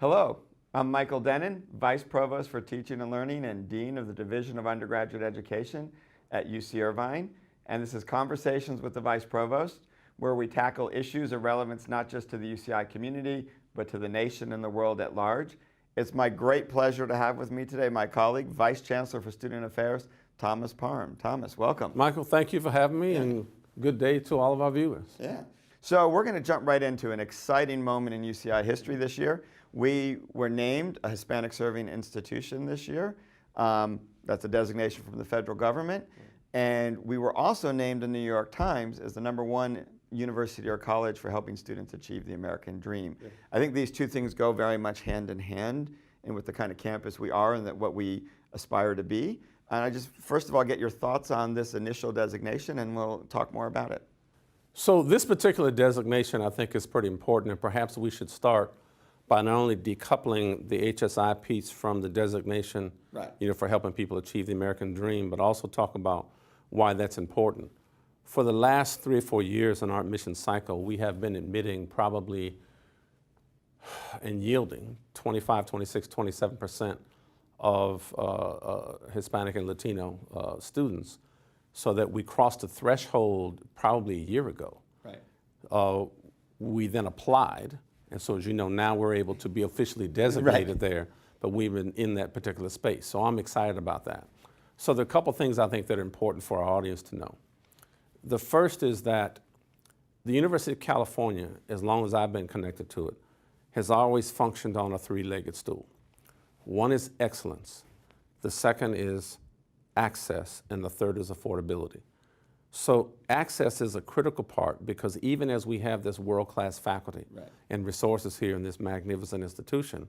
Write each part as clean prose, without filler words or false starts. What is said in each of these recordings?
Hello, I'm Michael Denon, Vice Provost for Teaching and Learning and Dean of the Division of Undergraduate Education at UC Irvine. And this is Conversations with the Vice Provost, where we tackle issues of relevance not just to the UCI community, but to the nation and the world at large. It's my great pleasure to have with me today my colleague, Vice Chancellor for Student Affairs, Thomas Parham. Thomas, welcome. Michael, thank you for having me, and good day to all of our viewers. Yeah. So we're going to jump right into an exciting moment in UCI history this year. We were named a Hispanic Serving Institution this year. That's a designation from the federal government. And we were also named in the New York Times as the #1 university or college for helping students achieve the American dream. Yeah. I think these two things go very much hand in hand and with the kind of campus we are and that what we aspire to be. And I just, first of all, get your thoughts on this initial designation and we'll talk more about it. So this particular designation I think is pretty important, and perhaps we should start by not only decoupling the HSI piece from the designation, for helping people achieve the American dream, but also talk about why that's important. For the last 3 or 4 years in our admission cycle, we have been admitting probably and yielding 25, 26, 27% of Hispanic and Latino students, so that we crossed the threshold probably a year ago. Right. We then applied. And so as you know, now we're able to be officially designated there, but we've been in that particular space. So I'm excited about that. So there are a couple things I think that are important for our audience to know. The first is that the University of California, as long as I've been connected to it, has always functioned on a 3-legged stool. One is excellence, the second is access, and the third is affordability. So access is a critical part because even as we have this world-class faculty and resources here in this magnificent institution,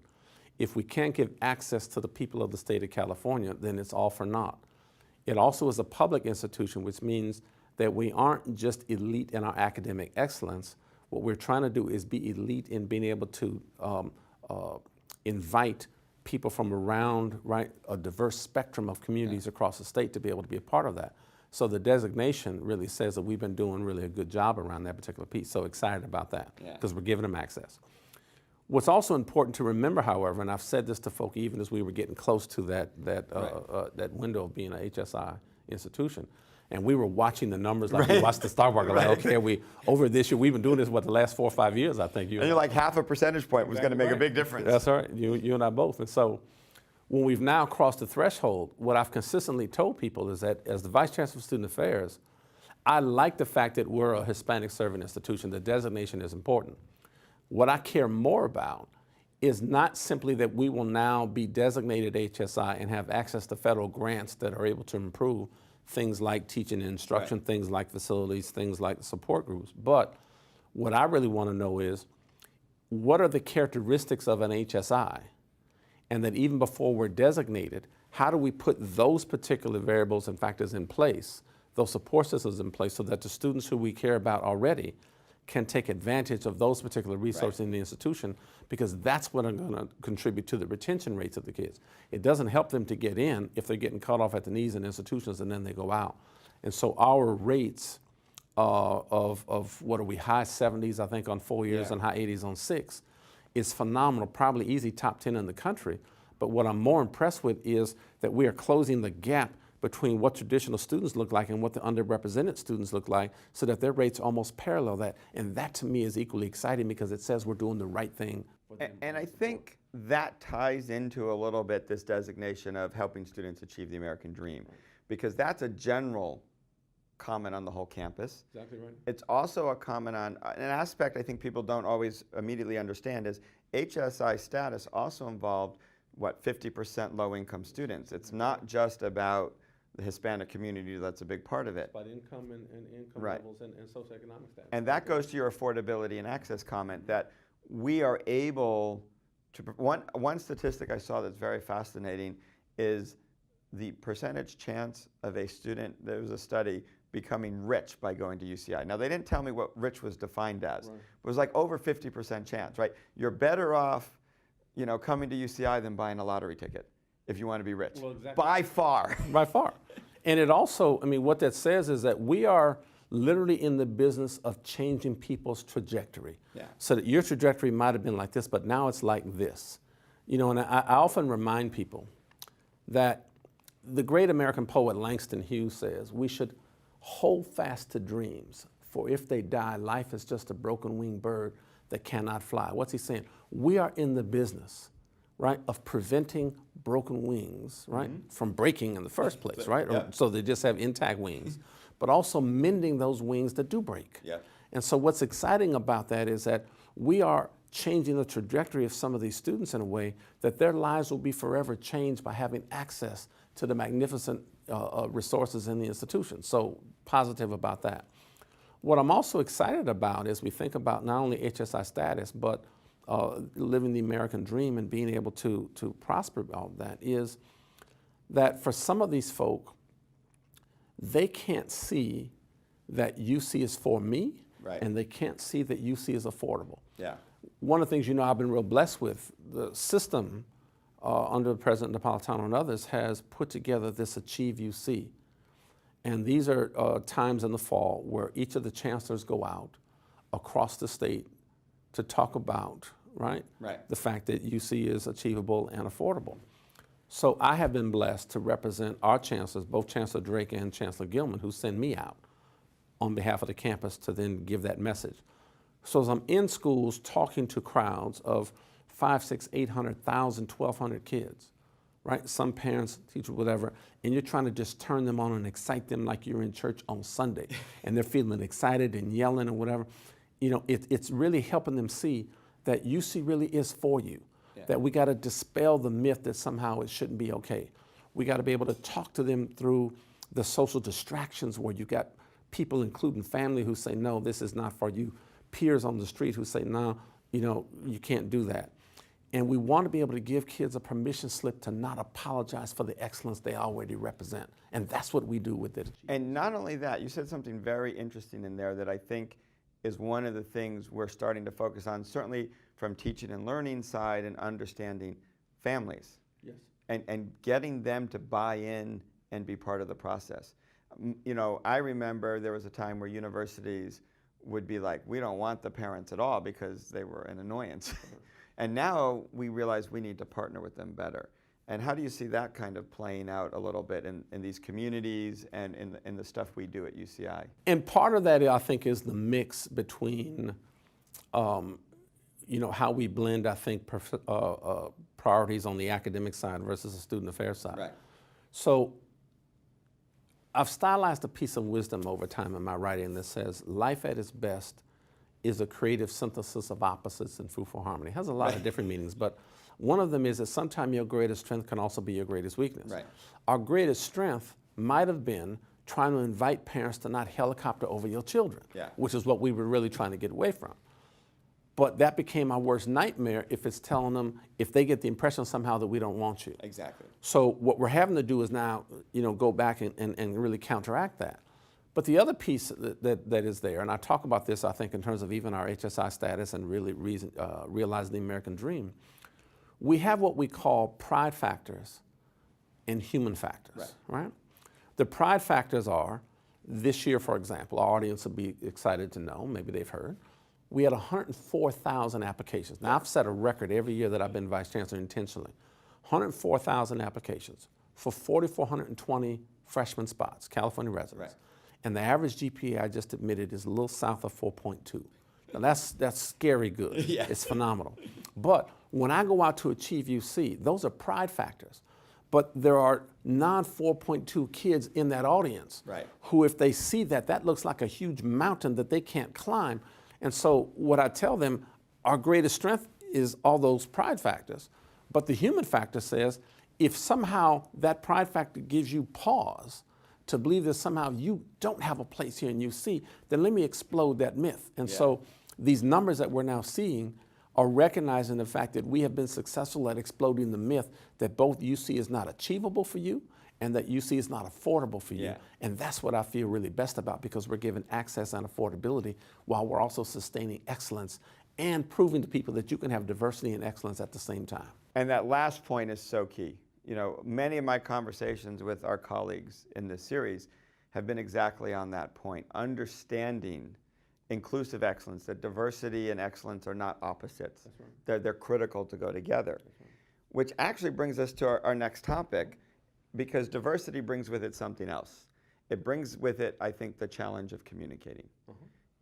if we can't give access to the people of the state of California, then it's all for naught. It also is a public institution, which means that we aren't just elite in our academic excellence. What we're trying to do is be elite in being able to invite people from around a diverse spectrum of communities across the state to be able to be a part of that. So the designation really says that we've been doing really a good job around that particular piece. So excited about that because we're giving them access. What's also important to remember, however, and I've said this to folk even as we were getting close to that window of being an HSI institution, and we were watching the numbers like we watched the stock market, like, okay, we over this year, we've been doing this, the last 4 or 5 years, I think. And you're like half a percentage point was going to make a big difference. That's right, you and I both. And so when we've now crossed the threshold, what I've consistently told people is that as the Vice Chancellor of Student Affairs, I like the fact that we're a Hispanic Serving Institution. The designation is important. What I care more about is not simply that we will now be designated HSI and have access to federal grants that are able to improve things like teaching and instruction, things like facilities, things like support groups. But what I really want to know is, what are the characteristics of an HSI? And that even before we're designated, how do we put those particular variables and factors in place, those support systems in place, so that the students who we care about already can take advantage of those particular resources in the institution, because that's what are going to contribute to the retention rates of the kids. It doesn't help them to get in if they're getting cut off at the knees in institutions and then they go out. And so our rates of what are we, high 70s, I think, on 4 years and high 80s on 6, is phenomenal, probably easy top 10 in the country. But what I'm more impressed with is that we are closing the gap between what traditional students look like and what the underrepresented students look like, so that their rates almost parallel that. And that to me is equally exciting because it says we're doing the right thing for them. And I think that ties into a little bit this designation of helping students achieve the American dream, because that's a general comment on the whole campus. Exactly right. It's also a comment on an aspect I think people don't always immediately understand is HSI status also involved, 50% low-income students. It's not just about the Hispanic community, that's a big part of it. But income and income levels and socioeconomic status. And that goes to your affordability and access comment, that we are able to, one statistic I saw that's very fascinating is the percentage chance of a student, there was a study, becoming rich by going to UCI. Now they didn't tell me what rich was defined as. It was like over 50% chance, right? You're better off, coming to UCI than buying a lottery ticket if you want to be rich. Well, exactly. By far. By far. And it also, what that says is that we are literally in the business of changing people's trajectory. Yeah. So that your trajectory might have been like this, but now it's like this. You know, and I often remind people that the great American poet Langston Hughes says, we should hold fast to dreams, for if they die, life is just a broken-winged bird that cannot fly. What's he saying? We are in the business, right, of preventing broken wings, right, from breaking in the first place, right? Yeah. Or, so they just have intact wings, but also mending those wings that do break. Yeah. And so what's exciting about that is that we are changing the trajectory of some of these students in a way that their lives will be forever changed by having access to the magnificent resources in the institution. So positive about that. What I'm also excited about is we think about not only HSI status, but living the American dream and being able to prosper all that is that for some of these folk, they can't see that UC is for me, Right. and they can't see that UC is affordable. Yeah. One of the things, you know, I've been real blessed with, the system under President Napolitano and others has put together this Achieve UC. And these are times in the fall where each of the chancellors go out across the state to talk about, right, the fact that UC is achievable and affordable. So I have been blessed to represent our chancellors, both Chancellor Drake and Chancellor Gilman, who send me out on behalf of the campus to then give that message. So as I'm in schools talking to crowds of 500, 600, 800,000, 1,200 kids, right? Some parents, teachers, whatever, and you're trying to just turn them on and excite them like you're in church on Sunday, and they're feeling excited and yelling and whatever. You know, it's really helping them see that UC really is for you, that we got to dispel the myth that somehow it shouldn't be okay. We got to be able to talk to them through the social distractions where you got people, including family, who say, no, this is not for you. Peers on the street who say, no, you know, you can't do that. And we want to be able to give kids a permission slip to not apologize for the excellence they already represent. And that's what we do with it. And not only that, you said something very interesting in there that I think is one of the things we're starting to focus on, certainly from teaching and learning side and understanding families. Yes. And getting them to buy in and be part of the process. You know, I remember there was a time where universities would be like, we don't want the parents at all because they were an annoyance. And now we realize we need to partner with them better. And how do you see that kind of playing out a little bit in these communities and in the stuff we do at UCI? And part of that, I think, is the mix between, you know, how we blend, I think, priorities on the academic side versus the student affairs side. Right. So I've stylized a piece of wisdom over time in my writing that says, life at its best is a creative synthesis of opposites in fruitful harmony. It has a lot of different meanings, but one of them is that sometimes your greatest strength can also be your greatest weakness. Right. Our greatest strength might have been trying to invite parents to not helicopter over your children, which is what we were really trying to get away from. But that became our worst nightmare if it's telling them, if they get the impression somehow that we don't want you. Exactly. So what we're having to do is now, you know, go back and really counteract that. But the other piece that is there, and I talk about this, I think, in terms of even our HSI status and really realizing the American dream, we have what we call pride factors and human factors, right? The pride factors are, this year, for example, our audience will be excited to know, maybe they've heard, we had 104,000 applications. Now, I've set a record every year that I've been Vice Chancellor intentionally. 104,000 applications for 4,420 freshman spots, California residents. And the average GPA I just admitted is a little south of 4.2. Now that's scary good. It's phenomenal. But when I go out to Achieve UC, those are pride factors. But there are non-4.2 kids in that audience who, if they see that, that looks like a huge mountain that they can't climb. And so what I tell them, our greatest strength is all those pride factors. But the human factor says, if somehow that pride factor gives you pause to believe that somehow you don't have a place here in UC, then let me explode that myth. And so these numbers that we're now seeing are recognizing the fact that we have been successful at exploding the myth that both UC is not achievable for you and that UC is not affordable for you. And that's what I feel really best about, because we're giving access and affordability while we're also sustaining excellence and proving to people that you can have diversity and excellence at the same time. And that last point is so key. You know, many of my conversations with our colleagues in this series have been exactly on that point, understanding inclusive excellence, that diversity and excellence are not opposites. That's right. They're critical to go together. That's right. Which actually brings us to our next topic, because diversity brings with it something else. It brings with it, I think, the challenge of communicating.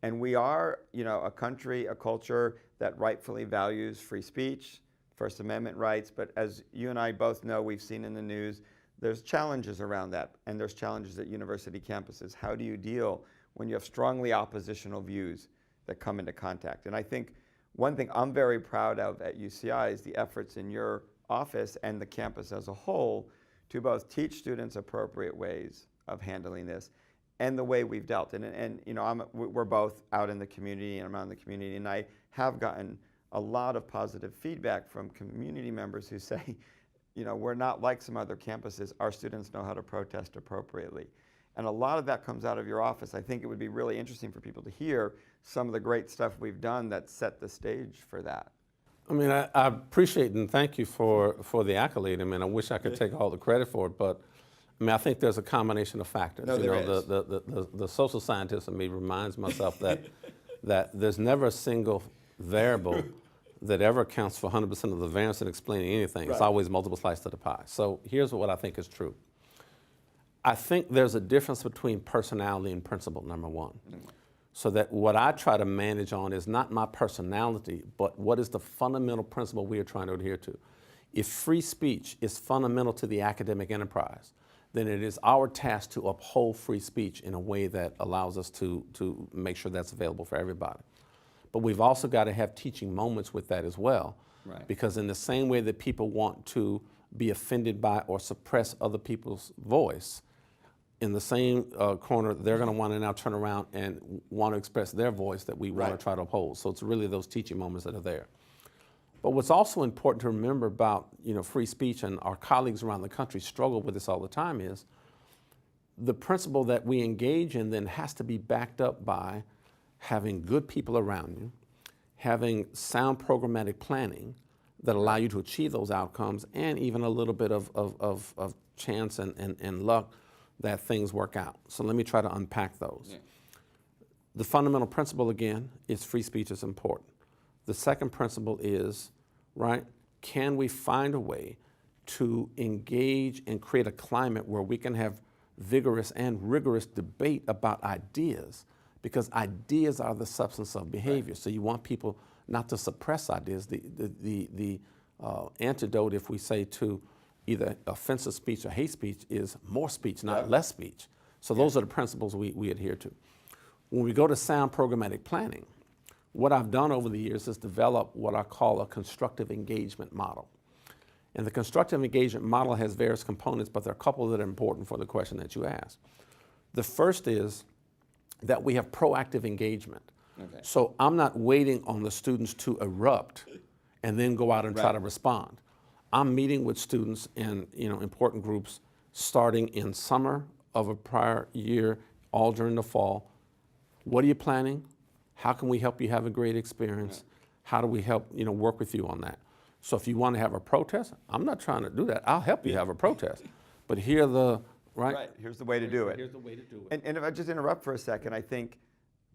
And we are, a country, a culture that rightfully values free speech, First Amendment rights, but as you and I both know, we've seen in the news, there's challenges around that, and there's challenges at university campuses. How do you deal when you have strongly oppositional views that come into contact? And I think one thing I'm very proud of at UCI is the efforts in your office and the campus as a whole to both teach students appropriate ways of handling this and the way we've dealt. And we're both out in the community, and I'm out in the community, and I have gotten a lot of positive feedback from community members who say, we're not like some other campuses. Our students know how to protest appropriately. And a lot of that comes out of your office. I think it would be really interesting for people to hear some of the great stuff we've done that set the stage for that. I mean, I appreciate and thank you for the accolade. I mean, I wish I could take all the credit for it, but I mean, I think there's a combination of factors. No, there is. The social scientist in me reminds myself that there's never a single variable that ever accounts for 100% of the variance in explaining anything. Right. It's always multiple slices of the pie. So here's what I think is true. I think there's a difference between personality and principle, number one. So that what I try to manage on is not my personality, but what is the fundamental principle we are trying to adhere to. If free speech is fundamental to the academic enterprise, then it is our task to uphold free speech in a way that allows us to make sure that's available for everybody. But we've also got to have teaching moments with that as well. Right. Because in the same way that people want to be offended by or suppress other people's voice, in the same corner, they're going to want to now turn around and want to express their voice that we want to try to uphold. So it's really those teaching moments that are there. But what's also important to remember about free speech, and our colleagues around the country struggle with this all the time, is the principle that we engage in then has to be backed up by having good people around you, having sound programmatic planning that allow you to achieve those outcomes, and even a little bit of chance and luck that things work out. So let me try to unpack those. Yeah. The fundamental principle, again, is free speech is important. The second principle is, can we find a way to engage and create a climate where we can have vigorous and rigorous debate about ideas, because ideas are the substance of behavior. Right. So you want people not to suppress ideas. The antidote, if we say, to either offensive speech or hate speech is more speech, not less speech. So those are the principles we adhere to. When we go to sound programmatic planning, what I've done over the years is develop what I call a constructive engagement model. And the constructive engagement model has various components, but there are a couple that are important for the question that you asked. The first is that we have proactive engagement. Okay. So I'm not waiting on the students to erupt and then go out and try to respond. I'm meeting with students in important groups starting in summer of a prior year, all during the fall. What are you planning? How can we help you have a great experience? How do we help work with you on that? So if you want to have a protest, I'm not trying to do that. I'll help you have a protest. But here the here's the way to do it. Here's the way to do it. And if I just interrupt for a second, I think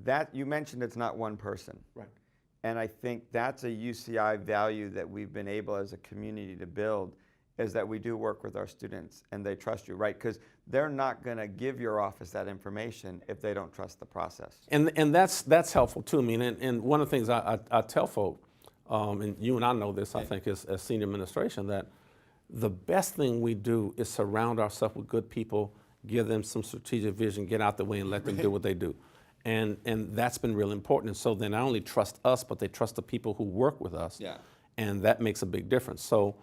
that you mentioned it's not one person. Right. And I think that's a UCI value that we've been able as a community to build, is that we do work with our students and they trust you, right? Because they're not going to give your office that information if they don't trust the process. And that's helpful too. I mean, and one of the things I tell folk, and you and I know this, I think, as senior administration, that the best thing we do is surround ourselves with good people, give them some strategic vision, get out the way and let them do what they do. And that's been really important. And so they not only trust us, but they trust the people who work with us. Yeah. And that makes a big difference. So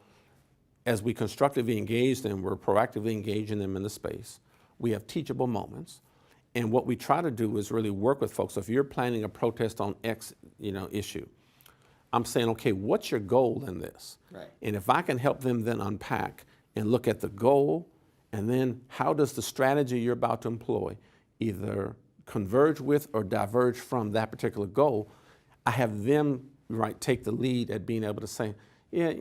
as we constructively engage them, we're proactively engaging them in the space. We have teachable moments. And what we try to do is really work with folks. So if you're planning a protest on X issue, I'm saying, okay, what's your goal in this? Right. And if I can help them then unpack and look at the goal, and then how does the strategy you're about to employ either converge with or diverge from that particular goal, I have them take the lead at being able to say, yeah,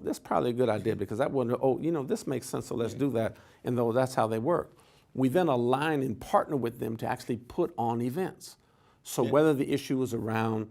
that's probably a good idea because that wouldn't, this makes sense, so let's do that. And though that's how they work. We then align and partner with them to actually put on events. So whether the issue is around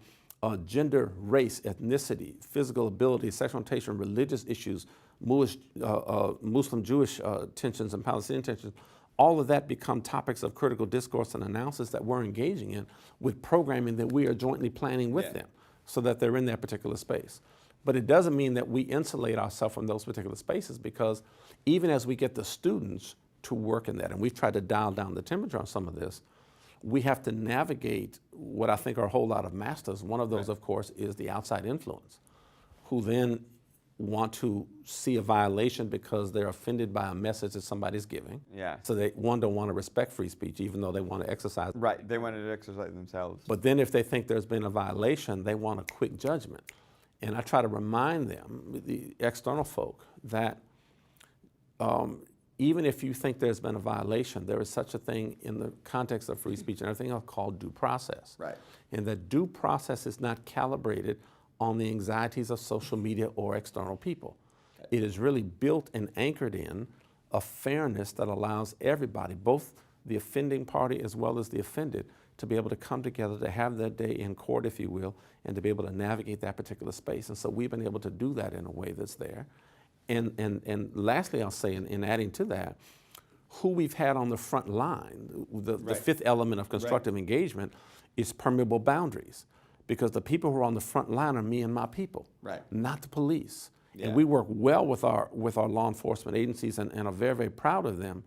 gender, race, ethnicity, physical ability, sexual orientation, religious issues, Muslim-Jewish tensions and Palestinian tensions, all of that become topics of critical discourse and analysis that we're engaging in with programming that we are jointly planning with them so that they're in that particular space. But it doesn't mean that we insulate ourselves from those particular spaces, because even as we get the students to work in that, and we've tried to dial down the temperature on some of this, we have to navigate what I think are a whole lot of masters. One of those, of course, is the outside influence, who then want to see a violation because they're offended by a message that somebody's giving. Yeah. So they, one, don't want to respect free speech, even though they want to exercise. Right, they wanted to exercise themselves. But then if they think there's been a violation, they want a quick judgment. And I try to remind them, the external folk, that even if you think there's been a violation, there is such a thing in the context of free speech and everything else called due process. Right. And that due process is not calibrated on the anxieties of social media or external people. Okay. It is really built and anchored in a fairness that allows everybody, both the offending party as well as the offended, to be able to come together, to have their day in court, if you will, and to be able to navigate that particular space. And so we've been able to do that in a way that's there. And lastly, I'll say, in adding to that, who we've had on the front line, the fifth element of constructive engagement is permeable boundaries. Because the people who are on the front line are me and my people, not the police. And we work well with our law enforcement agencies and are very, very proud of them.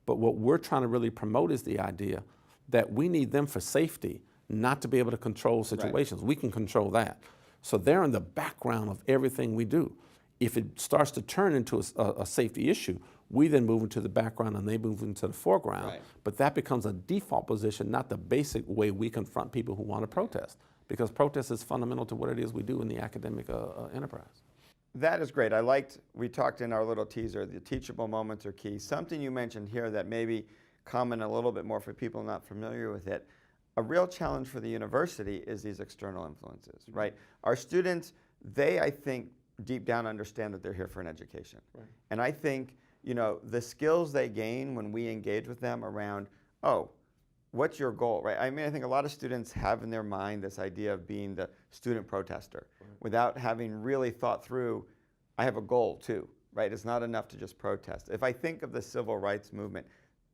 But what we're trying to really promote is the idea that we need them for safety, not to be able to control situations. We can control that. So they're in the background of everything we do. If it starts to turn into a safety issue, we then move into the background and they move into the foreground. But that becomes a default position, not the basic way we confront people who want to protest. Because protest is fundamental to what it is we do in the academic enterprise. That is great. We talked in our little teaser, the teachable moments are key. Something you mentioned here that maybe comment a little bit more for people not familiar with it. A real challenge for the university is these external influences, right? Our students, they, I think, deep down understand that they're here for an education. And I think, you know, the skills they gain when we engage with them around, oh, what's your goal, right? I mean, I think a lot of students have in their mind this idea of being the student protester without having really thought through, I have a goal too, right? It's not enough to just protest. If I think of the civil rights movement,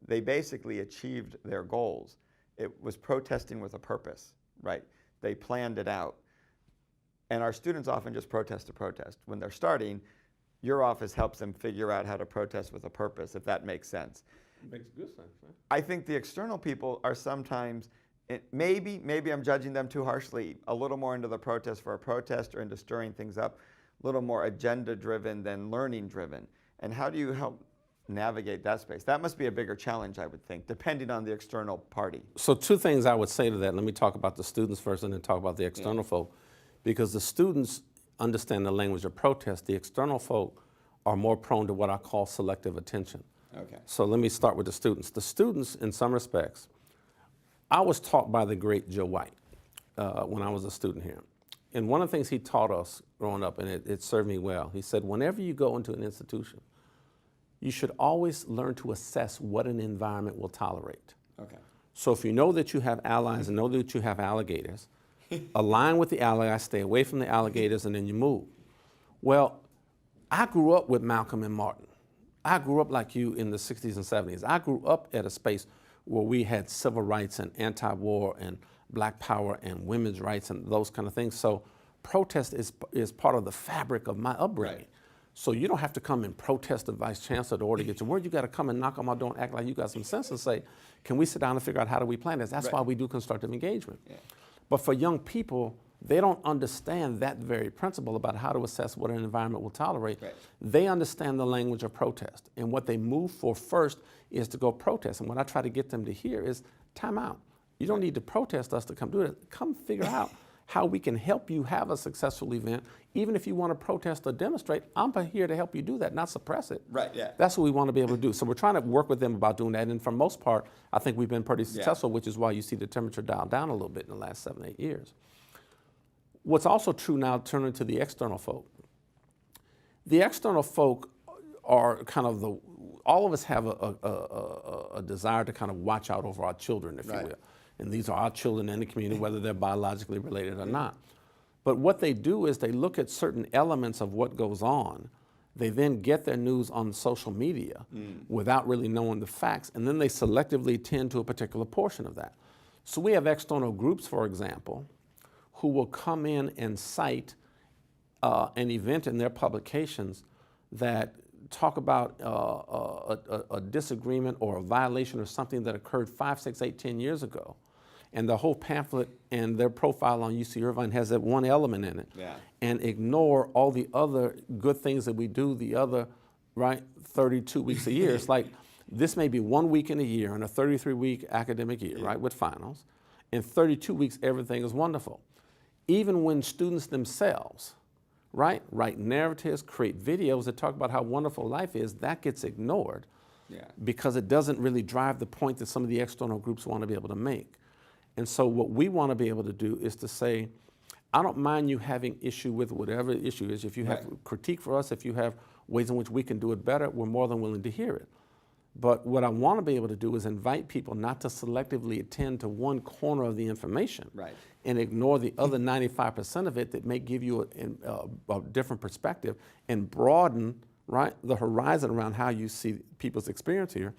they basically achieved their goals. It was protesting with a purpose, right? They planned it out. And our students often just protest to protest. When they're starting, your office helps them figure out how to protest with a purpose, if that makes sense. Makes good sense, right? I think the external people are sometimes, maybe I'm judging them too harshly, a little more into the protest for a protest or into stirring things up, a little more agenda-driven than learning-driven. And how do you help navigate that space? That must be a bigger challenge, I would think, depending on the external party. So two things I would say to that. Let me talk about the students first and then talk about the external folk. Because the students understand the language of protest, the external folk are more prone to what I call selective attention. Okay. So let me start with the students. The students, in some respects, I was taught by the great Joe White when I was a student here. And one of the things he taught us growing up, and it served me well, he said, whenever you go into an institution, you should always learn to assess what an environment will tolerate. Okay. So if you know that you have allies and know that you have alligators, align with the alligators, stay away from the alligators, and then you move. Well, I grew up with Malcolm and Martin. I grew up like you in the 60s and 70s. I grew up at a space where we had civil rights and anti-war and black power and women's rights and those kind of things. So protest is part of the fabric of my upbringing. So you don't have to come and protest the vice chancellor in order to get your word. You got to come and knock on my door and act like you got some sense and say, can we sit down and figure out how do we plan this? That's why we do constructive engagement. But for young people, they don't understand that very principle about how to assess what an environment will tolerate. They understand the language of protest. And what they move for first is to go protest. And what I try to get them to hear is time out. You don't need to protest us to come do it. Come figure out how we can help you have a successful event. Even if you want to protest or demonstrate, I'm here to help you do that, not suppress it. That's what we want to be able to do. So we're trying to work with them about doing that. And for the most part, I think we've been pretty successful, which is why you see the temperature dial down a little bit in the last 7, 8 years. What's also true now, turning to the external folk. The external folk are kind of all of us have a desire to kind of watch out over our children, if you will. And these are our children in the community, whether they're biologically related or not. But what they do is they look at certain elements of what goes on. They then get their news on social media without really knowing the facts, and then they selectively tend to a particular portion of that. So we have external groups, for example, who will come in and cite an event in their publications that talk about a disagreement or a violation or something that occurred 5, 6, 8, 10 years ago. And the whole pamphlet and their profile on UC Irvine has that one element in it. And ignore all the other good things that we do the other, 32 weeks a year. It's like, this may be 1 week in a year in a 33-week academic year, with finals. In 32 weeks, everything is wonderful. Even when students themselves, write narratives, create videos that talk about how wonderful life is, that gets ignored because it doesn't really drive the point that some of the external groups want to be able to make. And so what we want to be able to do is to say, I don't mind you having issue with whatever the issue is. If you have critique for us, if you have ways in which we can do it better, we're more than willing to hear it. But what I want to be able to do is invite people not to selectively attend to one corner of the information and ignore the other 95% of it that may give you a different perspective and broaden the horizon around how you see people's experience here,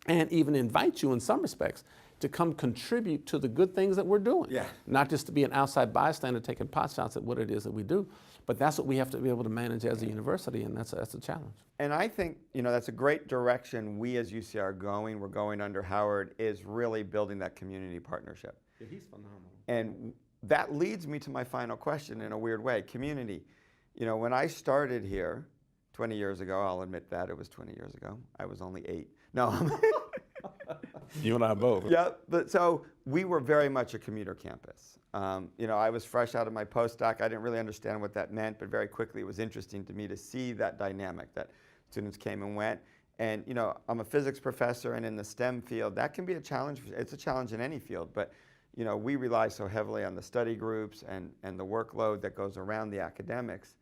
and even invite you in some respects to come contribute to the good things that we're doing. Not just to be an outside bystander taking pot shots at what it is that we do, but that's what we have to be able to manage as a university, and that's a challenge. And I think, that's a great direction we as UC are going. We're going under Howard, is really building that community partnership. He's phenomenal. And that leads me to my final question in a weird way. Community. When I started here 20 years ago, I'll admit that, it was 20 years ago. I was only 8. No. You and I both. Yeah, but so we were very much a commuter campus. I was fresh out of my postdoc. I didn't really understand what that meant, but very quickly it was interesting to me to see that dynamic, that students came and went. And I'm a physics professor, and in the STEM field, that can be a challenge. It's a challenge in any field, but we rely so heavily on the study groups and the workload that goes around the academics.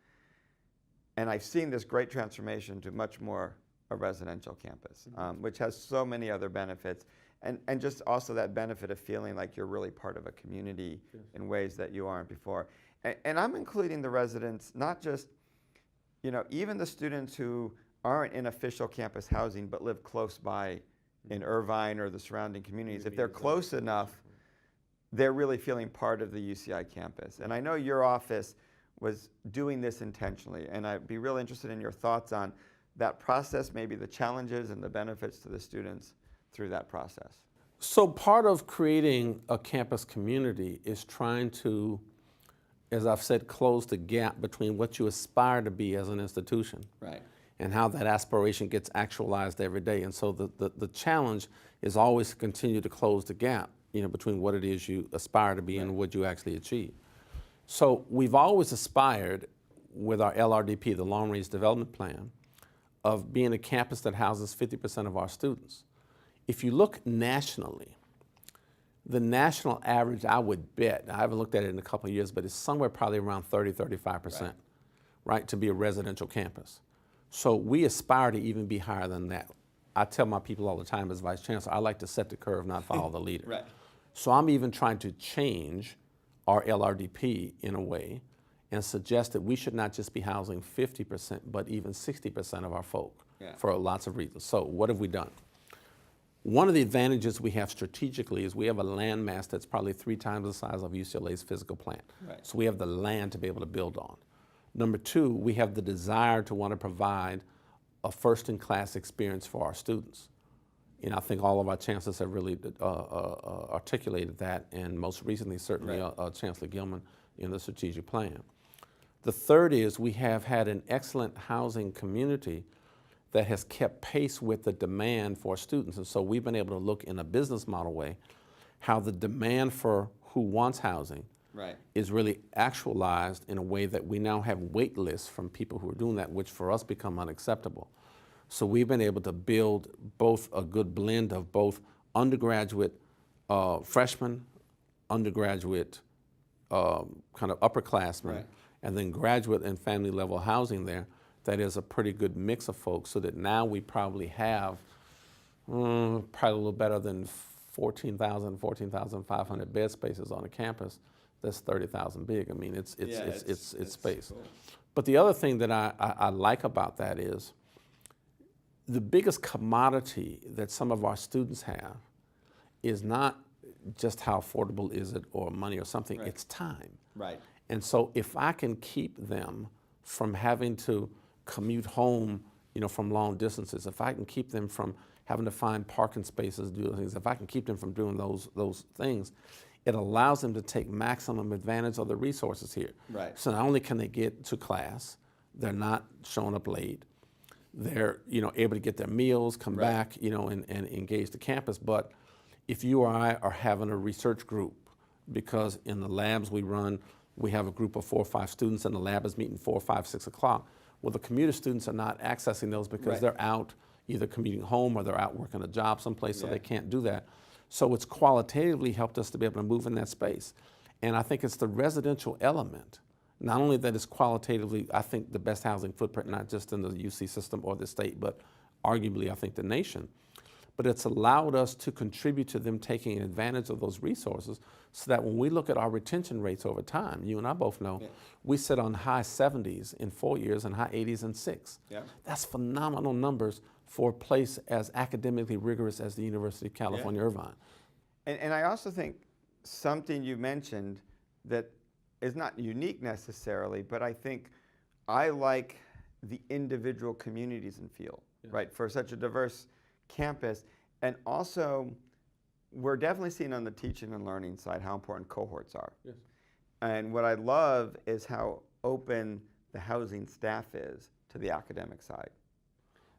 And I've seen this great transformation to much more a residential campus, which has so many other benefits. And just also that benefit of feeling like you're really part of a community in ways that you aren't before. And I'm including the residents, not just, even the students who aren't in official campus housing but live close by in Irvine or the surrounding communities. If they're close enough, they're really feeling part of the UCI campus. And I know your office was doing this intentionally, and I'd be real interested in your thoughts on that process, maybe the challenges and the benefits to the students through that process. So part of creating a campus community is trying to, as I've said, close the gap between what you aspire to be as an institution and how that aspiration gets actualized every day. And so the challenge is always to continue to close the gap between what it is you aspire to be and what you actually achieve. So we've always aspired with our LRDP, the Long Range Development Plan, of being a campus that houses 50% of our students. If you look nationally, the national average, I would bet, I haven't looked at it in a couple of years, but it's somewhere probably around 30, 35%, to be a residential campus. So we aspire to even be higher than that. I tell my people all the time as Vice Chancellor, I like to set the curve, not follow the leader. So I'm even trying to change our LRDP in a way and suggest that we should not just be housing 50%, but even 60% of our folk for lots of reasons. So what have we done? One of the advantages we have strategically is we have a land mass that's probably 3 times the size of UCLA's physical plant. So we have the land to be able to build on. Number 2, we have the desire to want to provide a first-in-class experience for our students. I think all of our chancellors have really articulated that, and most recently, certainly, Chancellor Gilman in the strategic plan. The third is we have had an excellent housing community that has kept pace with the demand for students. And so we've been able to look in a business model way how the demand for who wants housing is really actualized in a way that we now have wait lists from people who are doing that, which for us become unacceptable. So we've been able to build both a good blend of both undergraduate freshmen, undergraduate kind of upperclassmen, and then graduate and family level housing there that is a pretty good mix of folks, so that now we probably have probably a little better than 14,500 bed spaces on a campus that's 30,000 big. I mean, it's space. Cool. But the other thing that I like about that is the biggest commodity that some of our students have is not just how affordable is it or money or something, Right. it's time. Right. And so if I can keep them from having to commute home, from long distances, if I can keep them from having to find parking spaces, do those things, if I can keep them from doing those things, it allows them to take maximum advantage of the resources here. Right. So not only can they get to class, they're not showing up late, they're able to get their meals, come Right. back, and engage the campus. But if you or I are having a research group, because in the labs we run, we have a group of 4 or 5 students, and the lab is meeting 4, 5, 6 o'clock. Well, the commuter students are not accessing those because Right. they're out either commuting home or they're out working a job someplace, so Yeah. they can't do that. So it's qualitatively helped us to be able to move in that space. And I think it's the residential element, not only that it's qualitatively, I think, the best housing footprint, not just in the UC system or the state, but arguably, I think, the nation. But it's allowed us to contribute to them taking advantage of those resources, so that when we look at our retention rates over time, you and I both know, Yeah. we sit on high 70s in 4 years and high 80s in 6. Yeah. That's phenomenal numbers for a place as academically rigorous as the University of California, Irvine. And I also think something you mentioned that is not unique necessarily, but I think I like the individual communities and feel, right, for such a diverse campus. And also, we're definitely seeing on the teaching and learning side how important cohorts are. Yes. And what I love is how open the housing staff is to the academic side.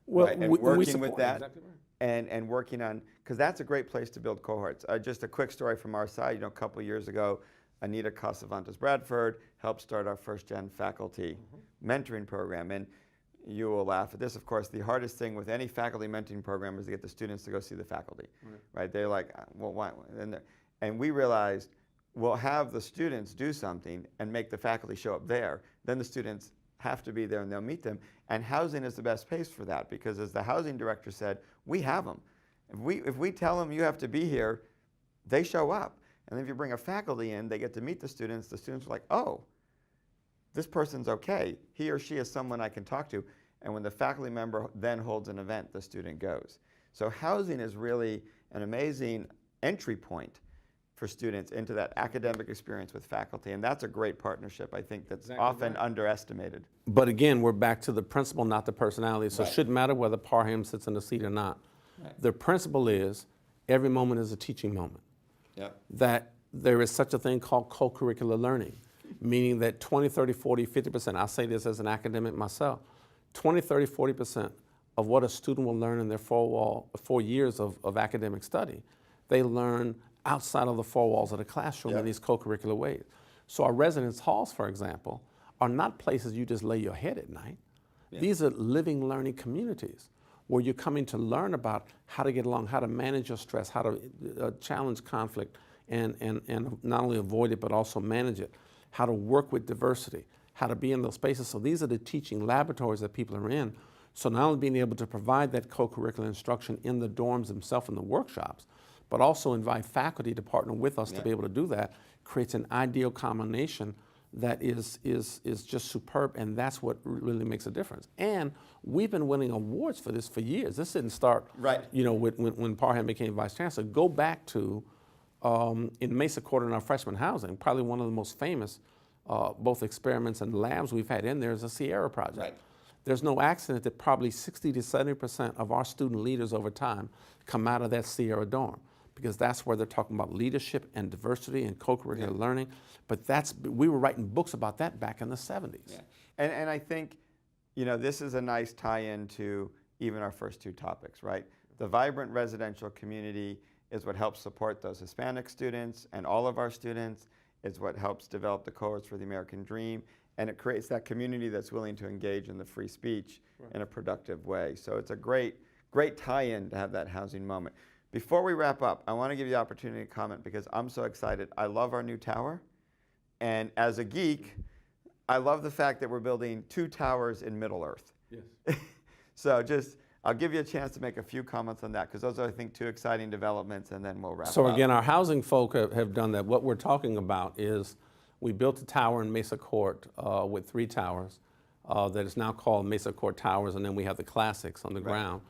Well, Right, and we working support, with that. exactly right. And working on, because that's a great place to build cohorts. Just a quick story from our side, a couple of years ago, Anita Casavantes Bradford helped start our first-gen faculty mentoring program. And you will laugh at this, of course, the hardest thing with any faculty mentoring program is to get the students to go see the faculty, right? They're like, well, why? And we realized, we'll have the students do something and make the faculty show up there. Then the students have to be there and they'll meet them. And housing is the best place for that, because as the housing director said, we have them. If we tell them you have to be here, they show up. And then if you bring a faculty in, they get to meet the students are like, oh, this person's okay. He or she is someone I can talk to. And when the faculty member then holds an event, the student goes. So housing is really an amazing entry point for students into that academic experience with faculty. And that's a great partnership, I think, that's Exactly often right. underestimated. But again, we're back to the principle, not the personality. So Right. it shouldn't matter whether Parham sits in the seat or not. Right. The principle is every moment is a teaching moment. Yep. That there is such a thing called co-curricular learning, meaning that 20, 30, 40, 50%, I'll say this as an academic myself, 20, 30, 40% of what a student will learn in their 4 years of academic study, they learn outside of the 4 walls of the classroom in these co-curricular ways. So our residence halls, for example, are not places you just lay your head at night. Yeah. These are living, learning communities where you're coming to learn about how to get along, how to manage your stress, how to challenge conflict and not only avoid it, but also manage it, how to work with diversity, how to be in those spaces. So these are the teaching laboratories that people are in. So not only being able to provide that co-curricular instruction in the dorms themselves and the workshops, but also invite faculty to partner with us to be able to do that, creates an ideal combination that is just superb, and that's what really makes a difference. And we've been winning awards for this for years. This didn't start, when Parham became Vice Chancellor. Go back to in Mesa Court in our freshman housing, probably one of the most famous both experiments and labs we've had in there is a Sierra project. Right. There's no accident that probably 60 to 70% of our student leaders over time come out of that Sierra dorm, because that's where they're talking about leadership and diversity and co-curricular learning. But we were writing books about that back in the 70s. Yeah. And I think, this is a nice tie-in to even our first 2 topics, right? The vibrant residential community is what helps support those Hispanic students and all of our students. It's what helps develop the cohorts for the American dream. And it creates that community that's willing to engage in the free speech in a productive way. So it's a great tie-in to have that housing moment. Before we wrap up, I want to give you the opportunity to comment because I'm so excited. I love our new tower. And as a geek, I love the fact that we're building 2 towers in Middle Earth. Yes. So I'll give you a chance to make a few comments on that, because those are, I think, 2 exciting developments, and then we'll wrap So up. again, our housing folk have done that. What we're talking about is we built a tower in Mesa Court with 3 towers that is now called Mesa Court Towers, and then we have the classics on the ground.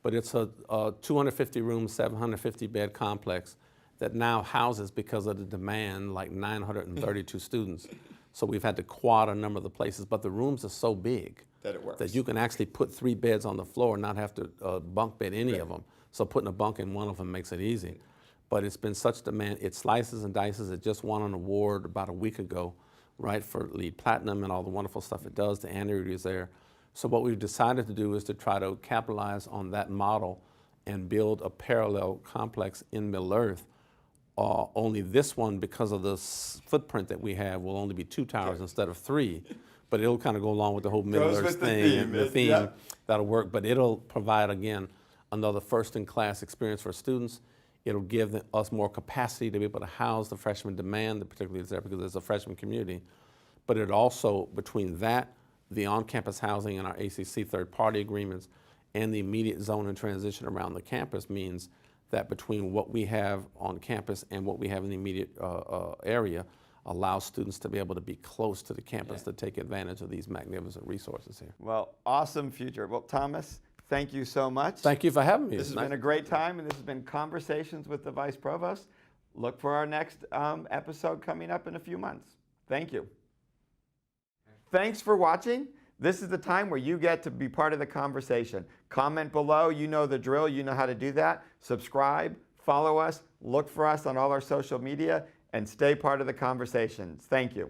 But it's a 250-room, 750-bed complex that now houses, because of the demand, like 932 students. So we've had to quad a number of the places, but the rooms are so big That it works. that you can actually put 3 beds on the floor and not have to bunk bed any of them. So putting a bunk in one of them makes it easy. But it's been such demand. It slices and dices. It just won an award about a week ago, right, for LEED Platinum and all the wonderful stuff it does. The annuity is there. So what we've decided to do is to try to capitalize on that model and build a parallel complex in Middle Earth. Only this one, because of the footprint that we have, will only be 2 towers instead of 3. But it'll kind of go along with the whole Middle Earth thing and the theme. That'll work. But it'll provide, again, another first-in-class experience for students. It'll give us more capacity to be able to house the freshman demand, that particularly is there because there's a freshman community. But it also, between that, the on-campus housing and our ACC third-party agreements, and the immediate zone and transition around the campus means that between what we have on campus and what we have in the immediate area allows students to be able to be close to the campus to take advantage of these magnificent resources here. Well, awesome future. Well, Thomas, thank you so much. Thank you for having me. This has been a great time, and this has been Conversations with the Vice Provost. Look for our next episode coming up in a few months. Thank you. Thanks for watching. This is the time where you get to be part of the conversation. Comment below. You know the drill. You know how to do that. Subscribe, follow us, look for us on all our social media, and stay part of the conversations. Thank you.